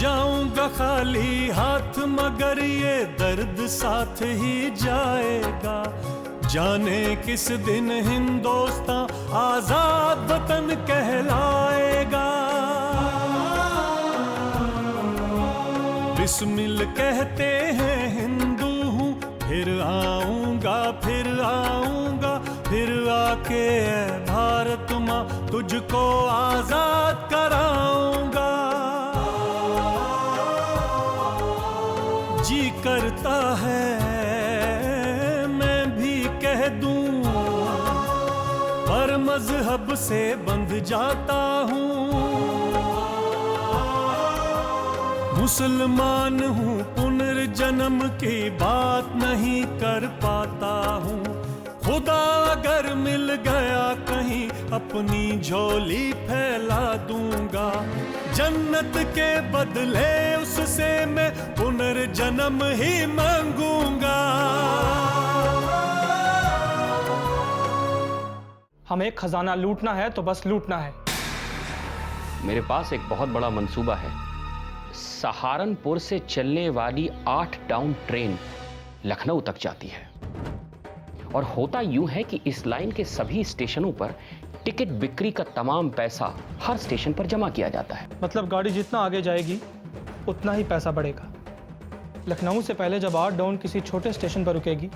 जाऊंगा खाली हाथ मगर ये दर्द साथ ही जाएगा। जाने किस दिन हिंदुस्तां आजाद वतन कहलाएगा। बिस्मिल कहते हैं हिंदू हूँ, फिर आऊंगा फिर आके भारत माँ तुझको आजाद कराऊंगा। जी करता है मैं भी कह दूं, पर मजहब से बंध जाता हूँ। मुसलमान हूँ, पुनर्जन्म की बात नहीं कर पाता हूँ। खुदा अगर मिल गया कहीं अपनी झोली फैला दूंगा। जन्नत के बदले उससे मैं पुनर्जन्म ही मांगूंगा। हमें खजाना लूटना है तो बस लूटना है। मेरे पास एक बहुत बड़ा मंसूबा है। सहारनपुर से चलने वाली 8 डाउन ट्रेन लखनऊ तक जाती है और होता यूं है कि इस लाइन के सभी स्टेशनों पर टिकट बिक्री का तमाम पैसा हर स्टेशन पर जमा किया जाता है। मतलब गाड़ी जितना आगे जाएगी उतना ही पैसा बढ़ेगा। लखनऊ से पहले जब 8 डाउन किसी छोटे स्टेशन पर रुकेगी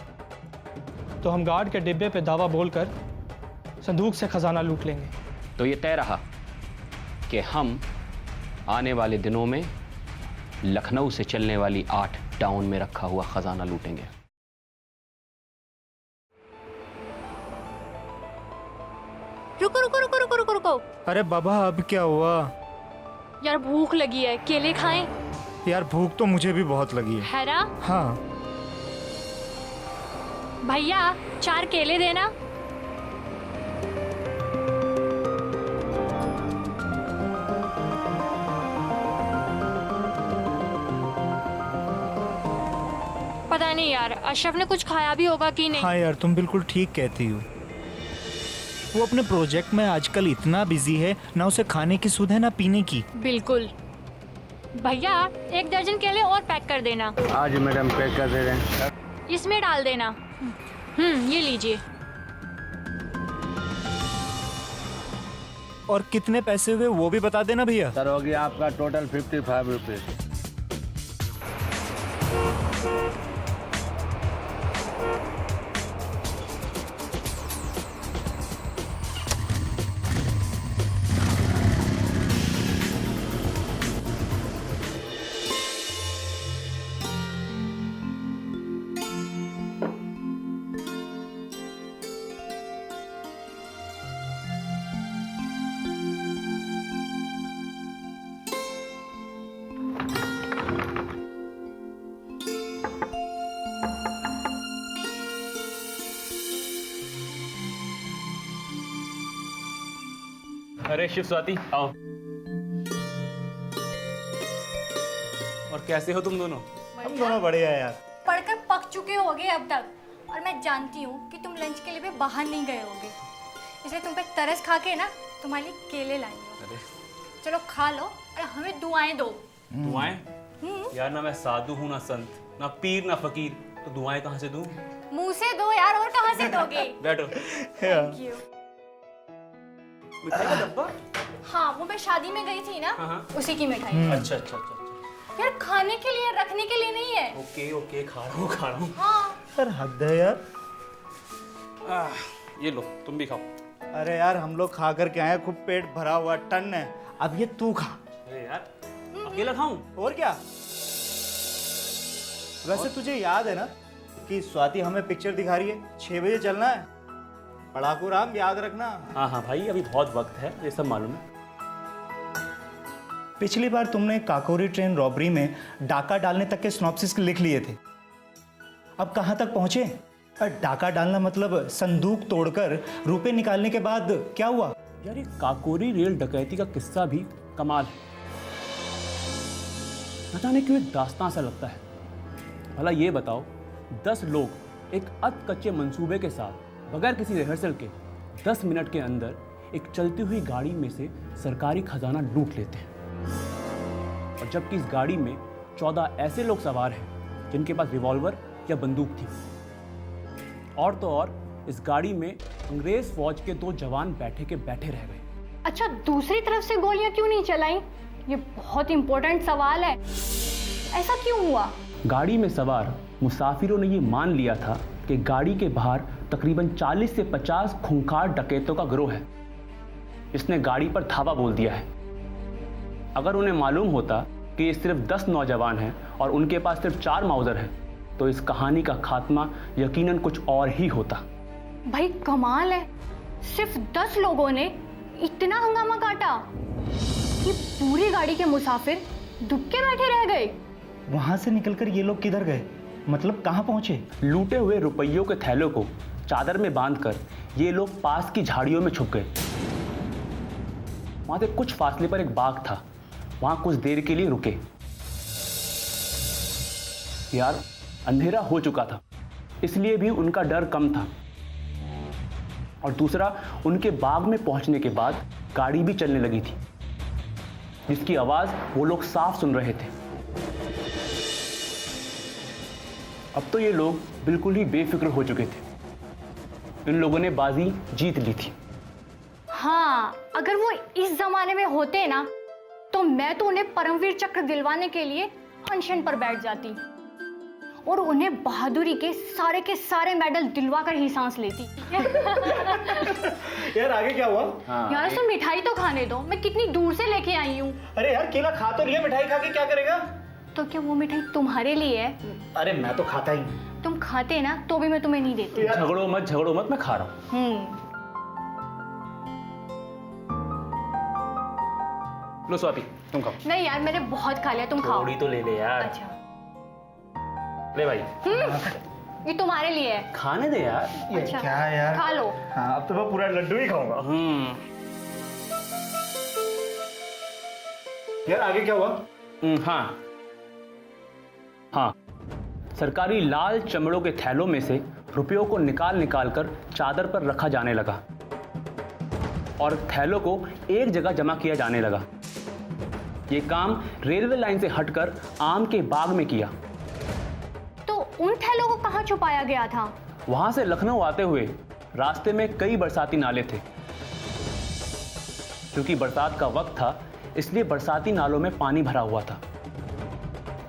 तो हम गार्ड के डिब्बे पे दावा बोलकर संदूक से खजाना लूट लेंगे। तो ये तय रहा कि हम आने वाले दिनों में लखनऊ से चलने वाली 8 डाउन में रखा हुआ खजाना लूटेंगे। रुको रुको रुको रुको रुको रुको। अरे बाबा अब क्या हुआ? यार भूख लगी है, केले खाएं? यार भूख तो मुझे भी बहुत लगी है ना? हाँ भैया 4 केले देना। पता नहीं यार अशरफ ने कुछ खाया भी होगा कि नहीं। हाँ यार तुम बिल्कुल ठीक कहती हो। वो अपने प्रोजेक्ट में आजकल इतना बिजी है, ना उसे खाने की सुध है ना पीने की। बिल्कुल। भैया 1 दर्जन केले और पैक कर देना। आज मैडम पैक कर दे रहे हैं। इसमें डाल देना। ये लीजिए। और कितने पैसे हुए वो भी बता देना भैया। सर हो गया आपका टोटल 55 रुपीज। अरे शिव स्वाति आओ। और कैसे हो तुम दोनों? हम दोनों बढ़िया है यार। पढ़कर पक चुके होगे अब तक, और मैं जानती हूँ कि तुम लंच के लिए भी बाहर नहीं गए होगे, इसलिए तुम पे तरस खा के ना तुम्हारे लिए केले लाई हूँ। चलो खा लो और हमें दुआएं दो। दुआएं? यार ना मैं साधु हूँ ना संत, ना पीर ना फकीर, तो दुआएं कहाँ से दूँ? मुंह से दो यार, और कहाँ से दोगे? बैठो। Thank you. मिठाई का डब्बा? हाँ वो मैं शादी में गई थी ना, उसी की मिठाई। अच्छा अच्छा अच्छा। यार खाने के लिए, रखने के लिए नहीं है। ओके ओके खा रहा हूँ। हाँ यार हद है यार। ये लो तुम भी खाओ। अरे यार हम लोग खा कर के आए, खूब पेट भरा हुआ टन है। अब ये तू खा। अरे यार अकेला खाऊं? और क्या। वैसे तुझे याद है ना कि स्वाति हमें पिक्चर दिखा रही है, 6 बजे चलना है। पढ़ाकू राम याद रखना। हाँ हाँ भाई अभी बहुत वक्त है, ये सब मालूम है। पिछली बार तुमने काकोरी ट्रेन रॉबरी में डाका डालने तक के सिनॉप्सिस लिख लिए थे, अब कहाँ तक पहुंचे? डाका डालना मतलब संदूक तोड़कर रुपए निकालने के बाद क्या हुआ? यार ये काकोरी रेल डकैती का किस्सा भी कमाल है। न जाने क्यों एक दास्तां सा लगता है। भला ये बताओ 10 लोग एक अधकच्चे मंसूबे के साथ बगैर किसी रिहर्सल के 10 मिनट के अंदर एक चलती हुई गाड़ी में से सरकारी खजाना लूट लेते हैं। और जबकि इस गाड़ी में 14 ऐसे लोग सवार हैं जिनके पास रिवॉल्वर या बंदूक थी। और तो और इस गाड़ी में अंग्रेज फौज के 2 जवान बैठे के बैठे रह गए। अच्छा, दूसरी तरफ से गोलियां क्यों नहीं चलाई? ये बहुत इंपॉर्टेंट सवाल है, ऐसा क्यों हुआ? गाड़ी में सवार मुसाफिरों ने ये मान लिया था कि गाड़ी के बाहर तकरीबन 40 से 50 खूंखार डकैतों का गिरोह है। इसने गाड़ी पर धावा बोल दिया है। अगर उन्हें मालूम होता कि ये सिर्फ 10 नौजवान हैं और उनके पास सिर्फ 4 माउजर हैं, तो इस कहानी का खात्मा यकीनन कुछ और ही होता। भाई कमाल है, सिर्फ 10 लोगों ने इतना हंगामा काटा कि पूरी गाड़ी के मुसाफिर दुबके बैठे रह गए। वहां से निकलकर ये लोग किधर गए? मतलब कहाँ पहुंचे? लूटे हुए रुपयों के थैलों को चादर में बांधकर ये लोग पास की झाड़ियों में छुप गए। वहां से कुछ फासले पर एक बाग था, वहां कुछ देर के लिए रुके। यार, अंधेरा हो चुका था, इसलिए भी उनका डर कम था। और दूसरा, उनके बाग में पहुंचने के बाद गाड़ी भी चलने लगी थी, जिसकी आवाज वो लोग साफ सुन रहे थे। अब तो ये लोग बिल्कुल ही बेफिक्र हो चुके थे। इन लोगों ने बाजी जीत ली थी। हाँ, अगर वो इस जमाने में होते ना, तो मैं तो उन्हें परमवीर चक्र दिलवाने के लिए अनशन पर बैठ जाती और उन्हें बहादुरी के सारे मेडल दिलवा कर ही सांस लेती। यार आगे क्या हुआ? यार तुम मिठाई तो खाने दो, मैं कितनी दूर से लेके आई हूँ। अरे यार केला खा तो लिया, मिठाई खा के क्या करेगा? तो क्या वो मिठाई तुम्हारे लिए है? अरे मैं तो खाता ही हूँ। तुम खाते ना तो भी मैं तुम्हें नहीं देती। झगड़ो मत, मैं खा रहा हूँ। लो स्वाति, तुम खाओ। नहीं यार, मैंने बहुत खा लिया, तुम खाओ। थोड़ी तो ले ले यार। अच्छा, ले भाई, ये तुम्हारे लिए है। खाने दे यार। ये अच्छा, क्या है यार? खा लो। हाँ, अब तो मैं पूरा लड्डू ही खाऊंगा। यार आगे क्या हुआ? हाँ, सरकारी लाल चमड़ों के थैलों में से रुपयों को निकाल कर चादर पर रखा जाने लगा और थैलों को एक जगह जमा किया जाने लगा। ये काम रेलवे लाइन से हटकर आम के बाग में किया। तो उन थैलों को कहाँ छुपाया गया था? वहां से लखनऊ आते हुए रास्ते में कई बरसाती नाले थे। क्योंकि बरसात का वक्त था, इसलिए बरसाती नालों में पानी भरा हुआ था।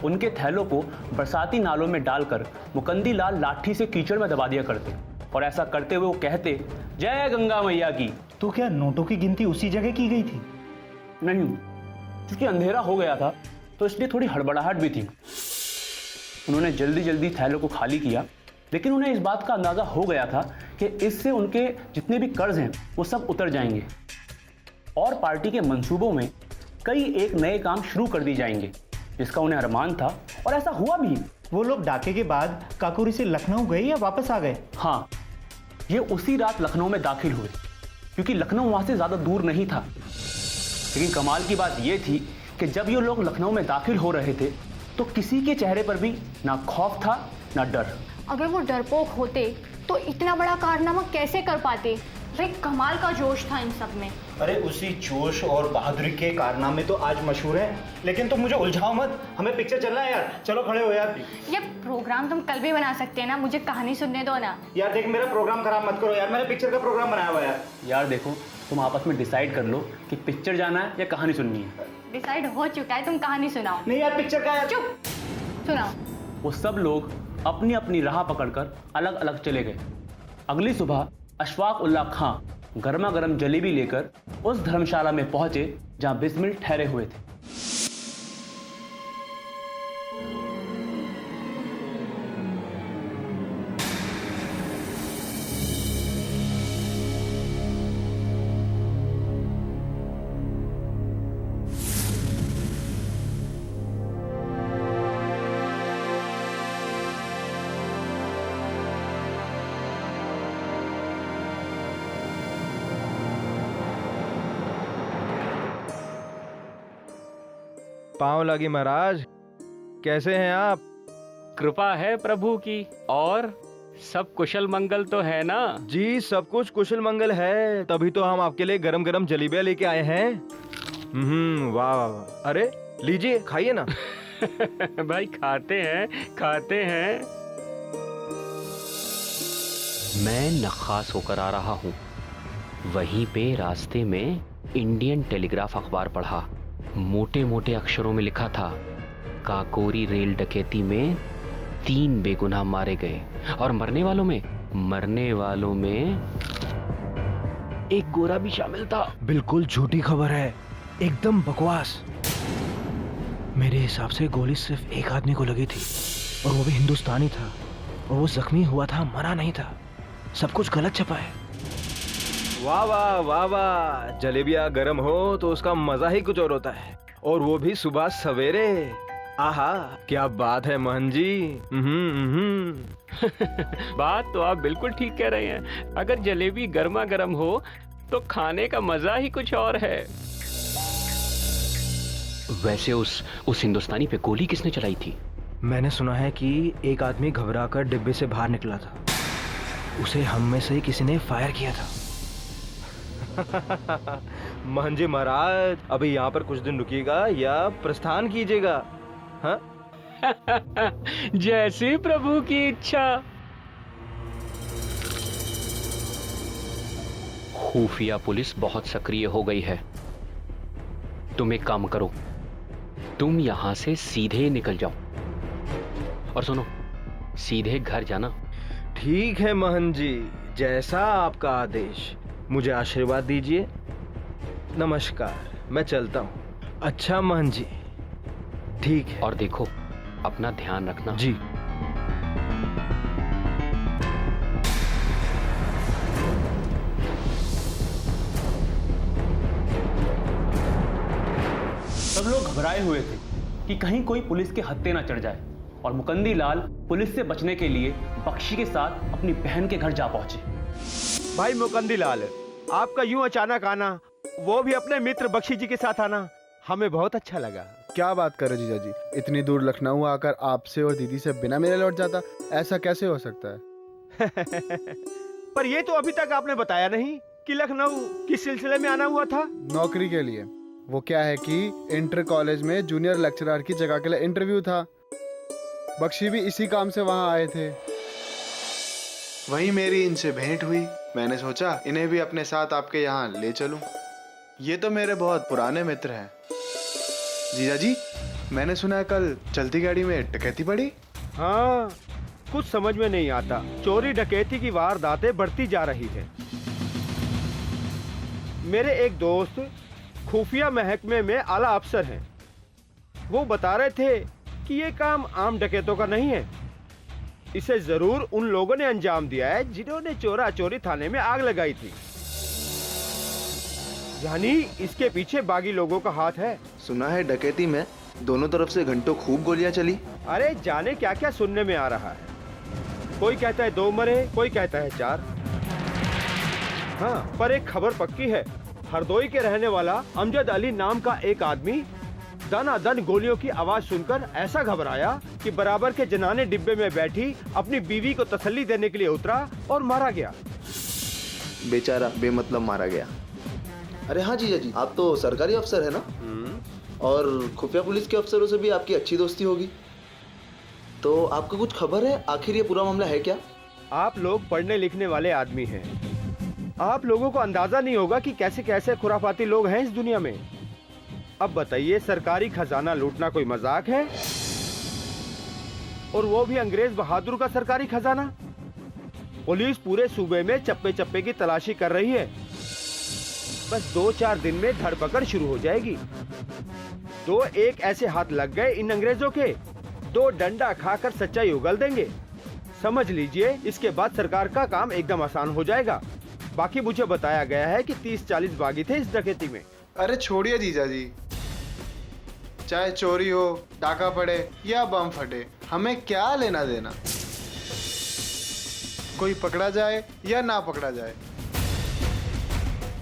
उनके थैलों को बरसाती नालों में डालकर मुकंदी लाल लाठी से कीचड़ में दबा दिया करते और ऐसा करते हुए वो कहते, जय गंगा मैया की। तो क्या नोटों की गिनती उसी जगह की गई थी? नहीं, क्योंकि अंधेरा हो गया था तो इसलिए थोड़ी हड़बड़ाहट भी थी। उन्होंने जल्दी जल्दी थैलों को खाली किया, लेकिन उन्हें इस बात का अंदाजा हो गया था कि इससे उनके जितने भी कर्ज हैं वो सब उतर जाएंगे और पार्टी के मंसूबों में कई एक नए काम शुरू कर दिए जाएंगे, जिसका उन्हें अरमान था और ऐसा हुआ भी। वो लोग डाके के बाद काकोरी से लखनऊ गए या वापस आ गए? हाँ, ये उसी रात लखनऊ में दाखिल हुए, क्योंकि लखनऊ वहां से ज्यादा दूर नहीं था। लेकिन कमाल की बात यह थी कि जब ये लोग लखनऊ में दाखिल हो रहे थे तो किसी के चेहरे पर भी ना खौफ था ना डर। अगर वो डरपोक होते तो इतना बड़ा कारनामा कैसे कर पाते? भाई कमाल का जोश था इन सब में। अरे उसी जोश और बहादुरी के कारनामे तो आज मशहूर हैं, लेकिन तुम मुझे उलझाओ मत, हमें पिक्चर चलना है यार। चलो खड़े हो यार। ये प्रोग्राम तुम कल भी बना सकते हैं ना, मुझे कहानी सुनने दो ना। यार देख, मेरा प्रोग्राम खराब मत करो यार, मैंने पिक्चर का प्रोग्राम बनाया हुआ है यार देखो, तुम आपस में डिसाइड कर लो कि पिक्चर जाना है या कहानी सुननी है। डिसाइड हो चुका है, तुम कहानी सुनाओ। नहीं यार, पिक्चर का है। चुप, सुनाओ। वो सब लोग अपनी अपनी राह पकड़कर अलग अलग चले गए। अगली सुबह अशफाक उल्लाह खां गर्मा गर्म जलेबी लेकर उस धर्मशाला में पहुंचे जहां बिस्मिल ठहरे हुए थे। पाँव लगी महाराज, कैसे हैं आप? कृपा है प्रभु की। और सब कुशल मंगल तो है ना? जी सब कुछ कुशल मंगल है, तभी तो हम आपके लिए गरम गरम जलेबियां लेके आए हैं। वाह वाह वाह। अरे लीजिए खाइए ना। भाई खाते हैं। मैं नखास होकर आ रहा हूं, वहीं पे रास्ते में इंडियन टेलीग्राफ अखबार पढ़ा। मोटे मोटे अक्षरों में लिखा था, काकोरी रेल डकैती में 3 बेगुनाह मारे गए और मरने वालों में एक गोरा भी शामिल था। बिल्कुल झूठी खबर है, एकदम बकवास। मेरे हिसाब से गोली सिर्फ एक आदमी को लगी थी और वो भी हिंदुस्तानी था, और वो जख्मी हुआ था, मरा नहीं था। सब कुछ गलत छपा है। वाह वाह वाह वाह, जलेबियाँ गरम हो तो उसका मजा ही कुछ और होता है, और वो भी सुबह सवेरे। आहा, क्या बात है मोहन जी। बात तो आप बिल्कुल ठीक कह रहे हैं। अगर जलेबी गर्मा गर्म हो तो खाने का मजा ही कुछ और है। वैसे उस हिंदुस्तानी पे गोली किसने चलाई थी? मैंने सुना है कि एक आदमी घबराकर डिब्बे से बाहर निकला था, उसे हम में से ही किसी ने फायर किया था। मोहन जी महाराज, अभी यहाँ पर कुछ दिन रुकिएगा या प्रस्थान कीजिएगा? हाँ? जैसी प्रभु की इच्छा। खुफिया पुलिस बहुत सक्रिय हो गई है। तुम एक काम करो, तुम यहां से सीधे निकल जाओ, और सुनो, सीधे घर जाना। ठीक है मोहन जी, जैसा आपका आदेश। मुझे आशीर्वाद दीजिए। नमस्कार, मैं चलता हूँ। अच्छा मोहन जी, ठीक है। और देखो, अपना ध्यान रखना। जी। सब लोग घबराए हुए थे कि कहीं कोई पुलिस के हत्थे ना चढ़ जाए, और मुकंदी लाल पुलिस से बचने के लिए बख्शी के साथ अपनी बहन के घर जा पहुंचे। भाई मुकंदी लाल, आपका यूं अचानक आना, वो भी अपने मित्र बख्शी जी के साथ आना, हमें बहुत अच्छा लगा। क्या बात कर रहे जीजा जी, इतनी दूर लखनऊ आकर आपसे और दीदी से बिना मिले लौट जाता, ऐसा कैसे हो सकता है? पर ये तो अभी तक आपने बताया नहीं कि लखनऊ किस सिलसिले में आना हुआ था। नौकरी के लिए। वो क्या है कि इंटर कॉलेज में जूनियर लेक्चरर की जगह के लिए इंटरव्यू था। बख्शी भी इसी काम से वहाँ आए थे। वहीं मेरी इनसे भेंट हुई। मैंने सोचा इन्हें भी अपने साथ आपके यहाँ ले चलूं। ये तो मेरे बहुत पुराने मित्र हैं। जीजा जी, मैंने सुना है कल चलती गाड़ी में डकैती पड़ी। हाँ, कुछ समझ में नहीं आता, चोरी डकैती की वारदातें बढ़ती जा रही है। मेरे एक दोस्त खुफिया महकमे में आला अफसर हैं। वो बता रहे थे कि ये काम आम डकैतों का नहीं है, इसे जरूर उन लोगों ने अंजाम दिया है जिन्होंने चोरा चोरी थाने में आग लगाई थी। यानी इसके पीछे बागी लोगों का हाथ है। सुना है डकैती में दोनों तरफ से घंटों खूब गोलियां चली। अरे जाने क्या क्या सुनने में आ रहा है। कोई कहता है 2 मरे, कोई कहता है 4। हाँ, पर एक खबर पक्की है, हरदोई के रहने वाला अमजद अली नाम का एक आदमी दनादन गोलियों की आवाज सुनकर ऐसा घबराया कि बराबर के जनाने डिब्बे में बैठी अपनी बीवी को तसल्ली देने के लिए उतरा और मारा गया। बेचारा बेमतलब मारा गया। अरे हाँ जीजा जी, आप तो सरकारी अफसर है ना, और खुफिया पुलिस के अफसरों से भी आपकी अच्छी दोस्ती होगी, तो आपको कुछ खबर है आखिर ये पूरा मामला है क्या? आप लोग पढ़ने लिखने वाले आदमी हैं, आप लोगों को अंदाजा नहीं होगा कि कैसे कैसे खुराफाती लोग हैं इस दुनिया में। अब बताइए, सरकारी खजाना लूटना कोई मजाक है? और वो भी अंग्रेज बहादुर का सरकारी खजाना। पुलिस पूरे सूबे में चप्पे चप्पे की तलाशी कर रही है। बस 2-4 दिन में धरपकड़ शुरू हो जाएगी। 2-1 ऐसे हाथ लग गए इन अंग्रेजों के, 2 डंडा खाकर सच्चाई उगल देंगे। समझ लीजिए, इसके बाद सरकार का काम एकदम आसान हो जाएगा। बाकी मुझे बताया गया है कि 30-40 बागी थे इस डकैती में। अरे छोड़िए जीजा जी, चाहे चोरी हो, डाका पड़े या बम फटे, हमें क्या लेना देना। कोई पकड़ा जाए या ना पकड़ा जाए।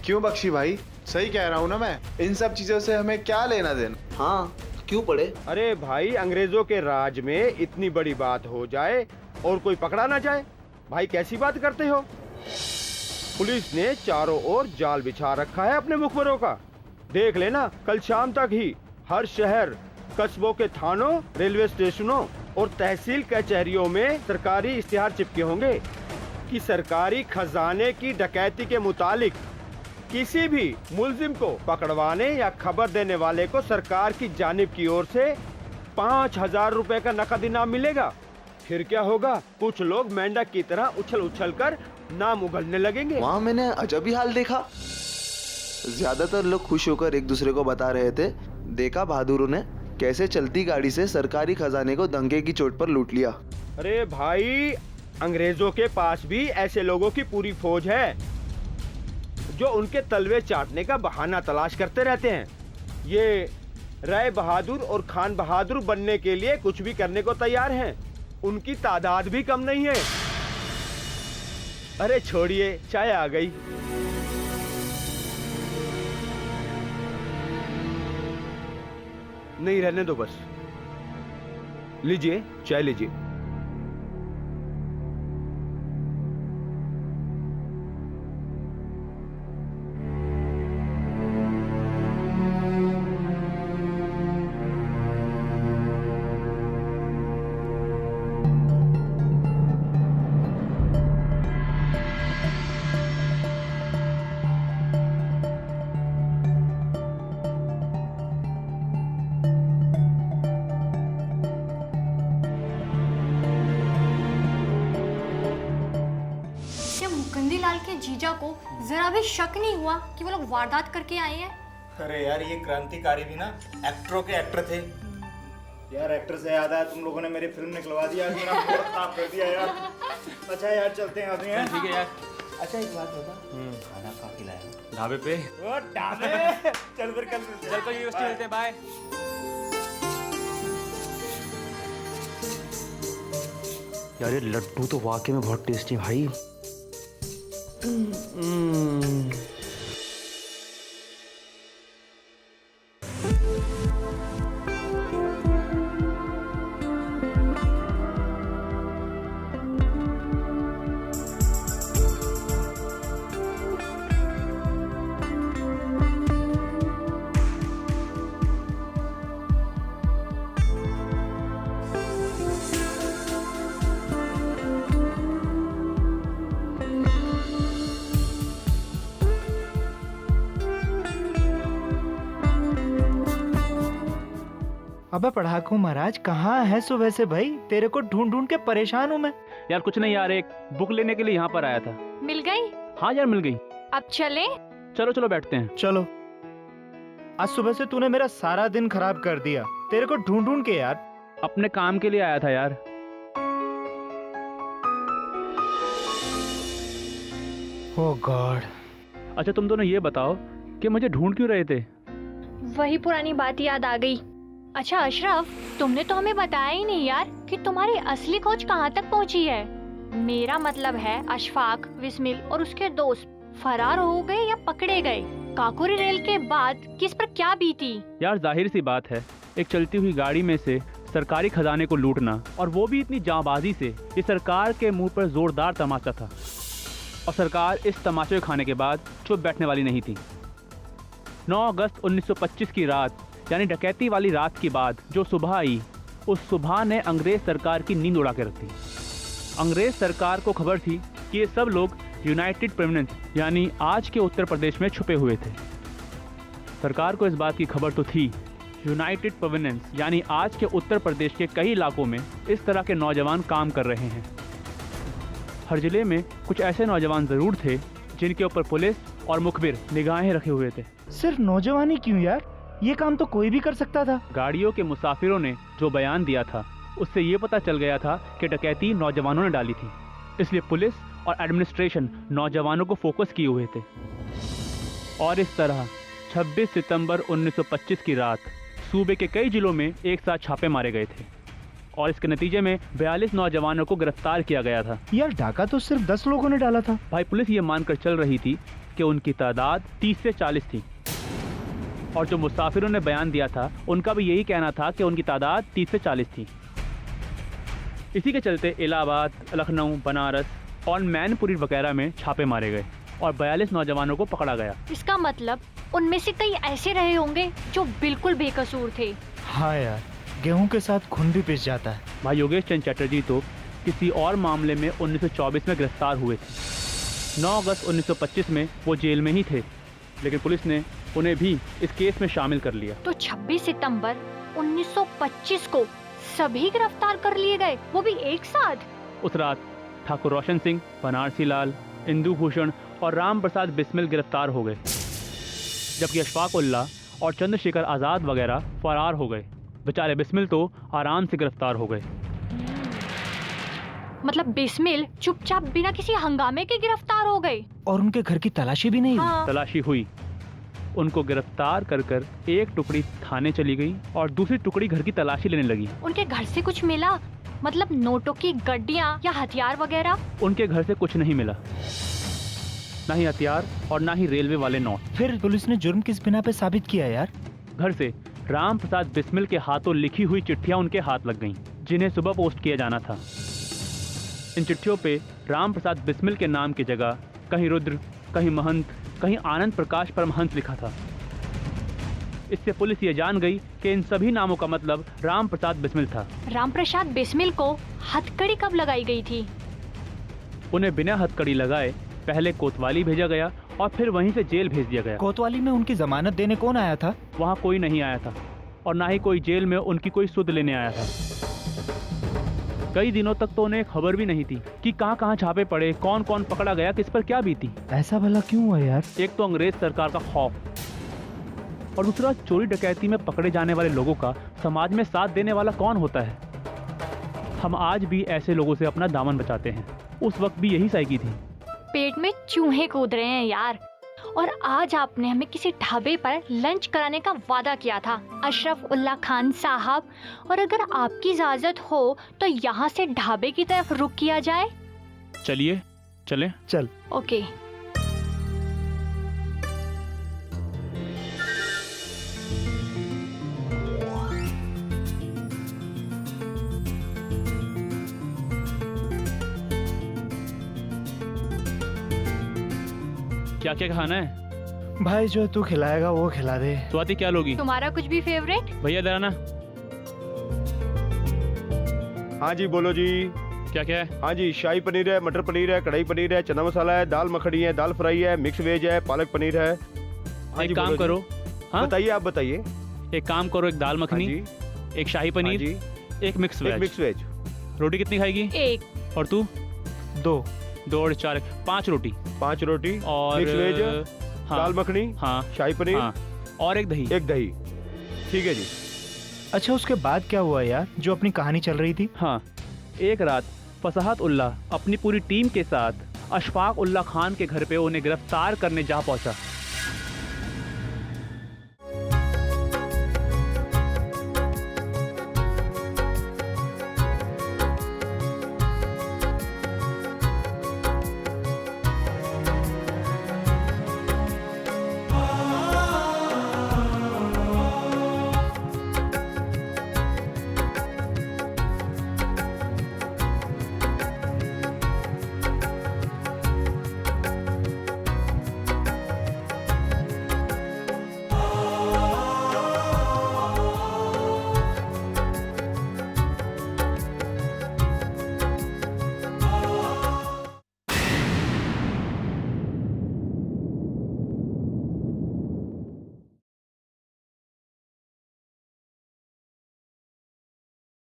क्यों बख्शी भाई, सही कह रहा हूँ ना मैं? इन सब चीजों से हमें क्या लेना देना। हाँ, क्यों पड़े? अरे भाई, अंग्रेजों के राज में इतनी बड़ी बात हो जाए और कोई पकड़ा ना जाए, भाई कैसी बात करते हो? पुलिस ने चारों ओर जाल बिछा रखा है अपने मुखबरों का। देख लेना, कल शाम तक ही हर शहर कस्बों के थानों, रेलवे स्टेशनों और तहसील कचहरियों में सरकारी इश्तिहार चिपके होंगे कि सरकारी खजाने की डकैती के मुतालिक किसी भी मुलजिम को पकड़वाने या खबर देने वाले को सरकार की जानिब की ओर से 5,000 रुपए का नकद इनाम मिलेगा। फिर क्या होगा, कुछ लोग मेंढक की तरह उछल उछल कर नाम उगलने लगेंगे। वहाँ मैंने अजब ही हाल देखा। ज्यादातर लोग खुश होकर एक दूसरे को बता रहे थे, देखा बहादुरों ने कैसे चलती गाड़ी से सरकारी खजाने को दंगे की चोट पर लूट लिया। अरे भाई, अंग्रेजों के पास भी ऐसे लोगों की पूरी फौज है जो उनके तलवे चाटने का बहाना तलाश करते रहते हैं। ये राय बहादुर और खान बहादुर बनने के लिए कुछ भी करने को तैयार हैं। उनकी तादाद भी कम नहीं है। अरे छोड़िए, चाय आ गई। नहीं, रहने दो बस। लीजिए, चाय लीजिए। मुकंदीलाल के जीजा को जरा भी शक नहीं हुआ कि वो लोग वारदात करके आए हैं? अरे यार, ये क्रांतिकारी भी ना एक्टरों के एक्टर थे यार। एक्टर से याद आया, तुम लोगों ने मेरी फिल्म निकलवा दी यार, मेरा मूड खराब कर दिया यार। अच्छा यार, चलते हैं अभी। हैं ठीक है यार। अच्छा एक बात बता, खाना कहाँ खिलाया? ढाबे पे। ओ ढाबे। चल फिर कल मिलते हैं। चल तो यूनिवर्सिटी मिलते हैं। बाय। यार ये लड्डू तो वाकई में बहुत टेस्टी भाई। अबे पढ़ाकू महाराज, कहाँ है सुबह से भाई? तेरे को ढूंढ ढूंढ के परेशान हूँ मैं। यार कुछ नहीं यार, एक बुक लेने के लिए यहाँ पर आया था। मिल गई? हाँ यार मिल गई। अब चले? चलो चलो बैठते हैं। चलो। आज सुबह से तूने मेरा सारा दिन खराब कर दिया, तेरे को ढूंढ ढूंढ के यार। अपने काम के लिए आया था यार। ओह गॉड। अच्छा तुम दोनों ये बताओ कि मुझे ढूंढ क्यों रहे थे? वही पुरानी बात याद आ गई। अच्छा अशरफ, तुमने तो हमें बताया ही नहीं यार कि तुम्हारी असली खोज कहाँ तक पहुँची है। मेरा मतलब है अशफाक, विस्मिल और उसके दोस्त फरार हो गए या पकड़े गए? काकोरी रेल के बाद किस पर क्या बीती? यार जाहिर सी बात है, एक चलती हुई गाड़ी में से सरकारी खजाने को लूटना, और वो भी इतनी जांबाजी से, ये सरकार के मुंह पर जोरदार तमाचा था और सरकार इस तमाचे को खाने के बाद चुप बैठने वाली नहीं थी। 9 अगस्त 1925 की रात, यानी डकैती वाली रात के बाद जो सुबह आई, उस सुबह ने अंग्रेज सरकार की नींद उड़ा के रख दी। अंग्रेज सरकार को खबर थी कि ये सब लोग यूनाइटेड प्रोविंस यानी आज के उत्तर प्रदेश में छुपे हुए थे। सरकार को इस बात की खबर तो थी, यूनाइटेड प्रोविंस यानी आज के उत्तर प्रदेश के कई इलाकों में इस तरह के नौजवान काम कर रहे हैं। हर जिले में कुछ ऐसे नौजवान ज़रूर थे जिनके ऊपर पुलिस और मुखबिर निगाहें रखे हुए थे। सिर्फ नौजवानी क्यों यार, ये काम तो कोई भी कर सकता था। गाड़ियों के मुसाफिरों ने जो बयान दिया था उससे ये पता चल गया था कि डकैती नौजवानों ने डाली थी, इसलिए पुलिस और एडमिनिस्ट्रेशन नौजवानों को फोकस किए हुए थे। और इस तरह 26 सितंबर 1925 की रात सूबे के कई जिलों में एक साथ छापे मारे गए थे और इसके नतीजे में 42 नौजवानों को गिरफ्तार किया गया था। यार डाका तो सिर्फ 10 लोगों ने डाला था। भाई पुलिस ये मानकर चल रही थी कि उनकी तादाद 30 से 40 थी, और जो मुसाफिरों ने बयान दिया था उनका भी यही कहना था कि उनकी तादाद 30 से 40 थी। इसी के चलते इलाहाबाद, लखनऊ, बनारस और मैनपुरी वगैरह में छापे मारे गए। और 42 नौजवानों को पकड़ा गया। इसका मतलब उनमें से कई ऐसे रहे होंगे जो बिल्कुल बेकसूर थे। हाँ यार, गेहूं के साथ खून भी पिस जाता है। भाई योगेश चंद्र चटर्जी तो किसी और मामले में 1924 में गिरफ्तार हुए थे। 9 अगस्त 1925 में वो जेल में ही थे, लेकिन पुलिस ने उन्हें भी इस केस में शामिल कर लिया। तो 26 सितंबर 1925 को सभी गिरफ्तार कर लिए गए, वो भी एक साथ। उस रात ठाकुर रोशन सिंह, बनारसी लाल, इंदु भूषण और राम प्रसाद बिस्मिल गिरफ्तार हो गए, जबकि अशफाक उल्ला और चंद्रशेखर आज़ाद वगैरह फरार हो गए। बेचारे बिस्मिल तो आराम से गिरफ्तार हो गए। मतलब बिस्मिल चुपचाप बिना किसी हंगामे के गिरफ्तार हो गए और उनके घर की तलाशी भी नहीं हुई। हाँ। तलाशी हुई, उनको गिरफ्तार कर एक टुकड़ी थाने चली गई और दूसरी टुकड़ी घर की तलाशी लेने लगी। उनके घर से कुछ मिला? मतलब नोटों की गड्डियाँ या हथियार वगैरह? उनके घर से कुछ नहीं मिला, ना ही हथियार और ना ही रेलवे वाले नोट। फिर पुलिस ने जुर्म किस बिना पे साबित किया यार? घर से राम प्रसाद बिस्मिल के हाथों लिखी हुई चिट्ठियां उनके हाथ लग गईं, जिन्हें सुबह पोस्ट किया जाना था। इन चिट्ठियों पे राम प्रसाद बिस्मिल के नाम की जगह कहीं रुद्र, कहीं महंत, कहीं आनंद प्रकाश परमहंस लिखा था। इससे पुलिस ये जान गई कि इन सभी नामों का मतलब राम प्रसाद बिस्मिल था। राम प्रसाद बिस्मिल को हथकड़ी कब लगाई गई थी? उन्हें बिना हथकड़ी लगाए पहले कोतवाली भेजा गया और फिर वहीं से जेल भेज दिया गया। कोतवाली में उनकी जमानत देने कौन आया था? वहाँ कोई नहीं आया था और ना ही कोई जेल में उनकी कोई सुध लेने आया था। कई दिनों तक तो उन्हें खबर भी नहीं थी कि कहाँ छापे पड़े, कौन कौन पकड़ा गया, किस पर क्या बीती। ऐसा भला क्यों हुआ यार? एक तो अंग्रेज सरकार का खौफ और दूसरा चोरी डकैती में पकड़े जाने वाले लोगों का समाज में साथ देने वाला कौन होता है। हम आज भी ऐसे लोगों से अपना दामन बचाते हैं। उस वक्त भी यही साइकी थी। पेट में चूहे कूद रहे हैं यार। और आज आपने हमें किसी ढाबे पर लंच कराने का वादा किया था, अशरफ उल्ला खान साहब, और अगर आपकी इजाजत हो तो यहाँ से ढाबे की तरफ रुख किया जाए। चलिए चलें। चल। ओके। क्या क्या खाना है? भाई जो तू खिलाएगा वो खिला दे। स्वाति क्या लोगी? तुम्हारा कुछ भी फेवरेट? भैया दराना। हाँ जी बोलो जी। क्या क्या है? हाँ जी, शाही पनीर है, मटर पनीर है, कढ़ाई पनीर है, चना मसाला है, दाल मखनी है, दाल फ्राई है, मिक्स वेज है, पालक पनीर है। हाँ एक काम करो। हाँ बताइए, आप बताइए। एक काम करो, एक दाल मखनी, एक शाही पनीर, एक मिक्स वेज। Mix veg. रोटी कितनी खाएगी? एक। और तू? 2 और 4, 5 रोटी। 5 रोटी और मिक्स वेज, हाँ, दाल मखनी, हाँ, शाही पनीर, हाँ, और एक दही। एक दही। ठीक है जी। अच्छा, उसके बाद क्या हुआ यार, जो अपनी कहानी चल रही थी? हाँ, एक रात फसाहत उल्ला अपनी पूरी टीम के साथ अशफाक उल्ला खान के घर पे उन्हें गिरफ्तार करने जा पहुंचा।